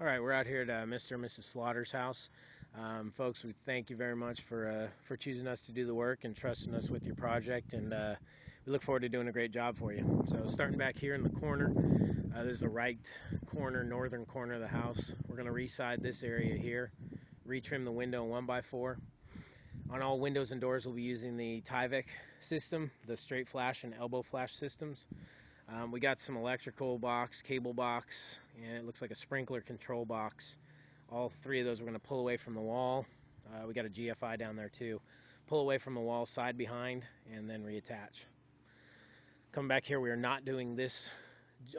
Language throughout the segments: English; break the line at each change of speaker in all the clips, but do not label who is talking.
right, we're out here at Mr. and Mrs. Slaughter's house. Folks, we thank you very much for choosing us to do the work and trusting us with your project, and we look forward to doing a great job for you. So starting back here in the corner, this is the right corner, northern corner of the house. We're going to re-side this area here, retrim the window 1x4. On all windows and doors, we'll be using the Tyvek system, the straight flash and elbow flash systems. We got some electrical box, cable box, and it looks like a sprinkler control box. All three of those we're going to pull away from the wall. We got a GFI down there too. Pull away from the wall, side behind, and then reattach. Coming back here, we are not doing this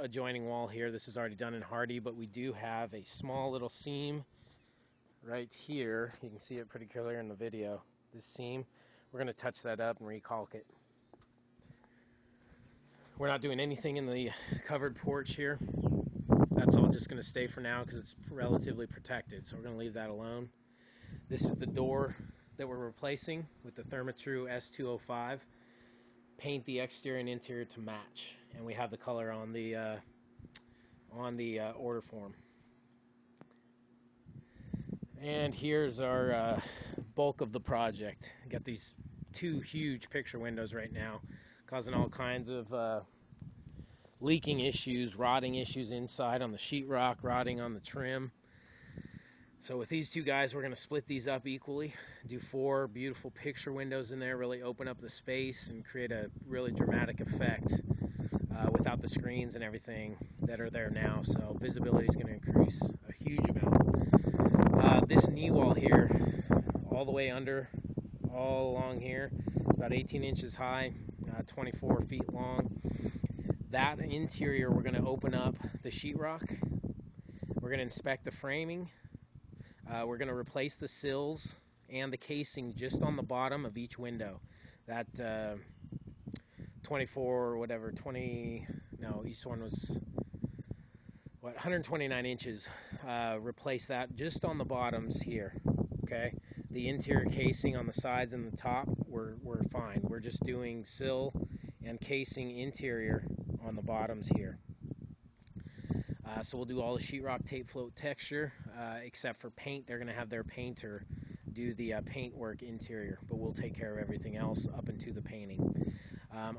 adjoining wall here. This is already done in Hardy, but we do have a small little seam right here. You can see it pretty clear in the video. This seam, we're going to touch that up and recalk it. We're not doing anything in the covered porch here. That's all just going to stay for now because it's relatively protected, so we're going to leave that alone. This is the door that we're replacing with the Therma-Tru S205. Paint the exterior and interior to match, and we have the color on the order form. And here's our bulk of the project. We got these two huge picture windows right now, causing all kinds of leaking issues, rotting issues inside on the sheetrock, rotting on the trim. So with these two guys, we're going to split these up equally, do 4 beautiful picture windows in there, really open up the space and create a really dramatic effect without the screens and everything that are there now. So visibility is going to increase a huge amount. This knee wall here, all the way under, all along here, about 18 inches high, 24 feet long. That interior, we're going to open up the sheetrock. We're going to inspect the framing. We're going to replace the sills and the casing just on the bottom of each window. That 24 or whatever, each one was, 129 inches. Replace that just on the bottoms here, okay? The interior casing on the sides and the top, we're fine. We're just doing sill and casing interior on the bottoms here. So we'll do all the sheetrock tape float texture, except for paint. They're going to have their painter do the paint work interior, but we'll take care of everything else up into the painting.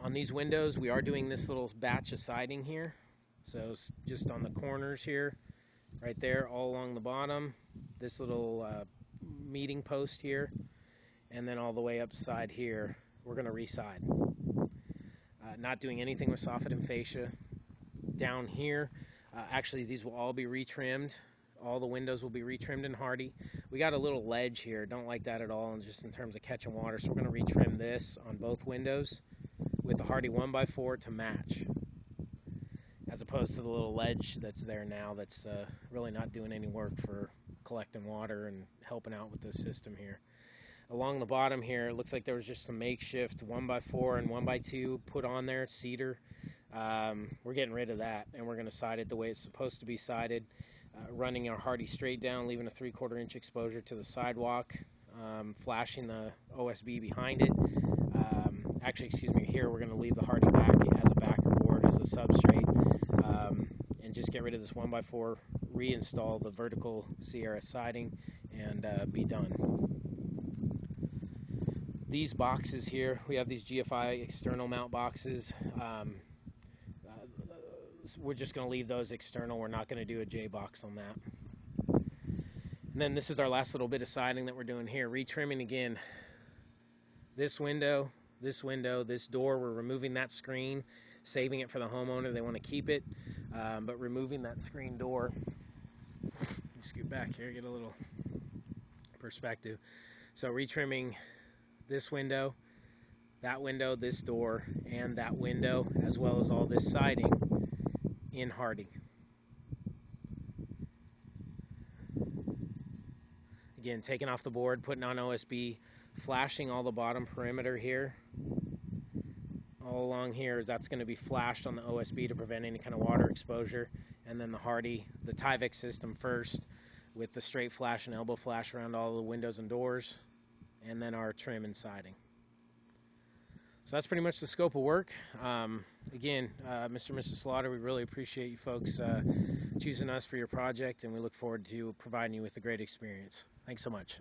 On these windows, we are doing this little batch of siding here. So just on the corners here, right there, all along the bottom, this little meeting post here, and then all the way upside here, we're going to re-side. Not doing anything with soffit and fascia. Down here, actually these will all be retrimmed. All the windows will be retrimmed in Hardy. We got a little ledge here, don't like that at all, and just in terms of catching water, so we're going to retrim this on both windows with the Hardy 1x4 to match, as opposed to the little ledge that's there now that's really not doing any work for collecting water and helping out with the system here. Along the bottom here, it looks like there was just some makeshift 1x4 and 1x2 put on there, cedar. We're getting rid of that, and we're going to side it the way it's supposed to be sided, running our Hardy straight down, leaving a 3/4 inch exposure to the sidewalk, flashing the OSB behind it. Here we're going to leave the Hardy back as a backer board, as a substrate, and just get rid of this 1x4, reinstall the vertical Sierra siding, and be done. These boxes here, we have these GFI external mount boxes. We're just going to leave those external. We're not going to do a J box on that. And then this is our last little bit of siding that we're doing here. Retrimming again. This window, this door, we're removing that screen, saving it for the homeowner. They want to keep it, but removing that screen door. Let me scoot back here, get a little perspective. So retrimming this window, this door, and that window, as well as all this siding in Hardy. Again, taking off the board, putting on OSB, flashing all the bottom perimeter here. All along here, that's going to be flashed on the OSB to prevent any kind of water exposure. And then the Hardy, the Tyvek system first, with the straight flash and elbow flash around all the windows and doors, and then our trim and siding. So that's pretty much the scope of work. Again, Mr. and Mrs. Slaughter, we really appreciate you folks choosing us for your project, and we look forward to providing you with a great experience. Thanks so much.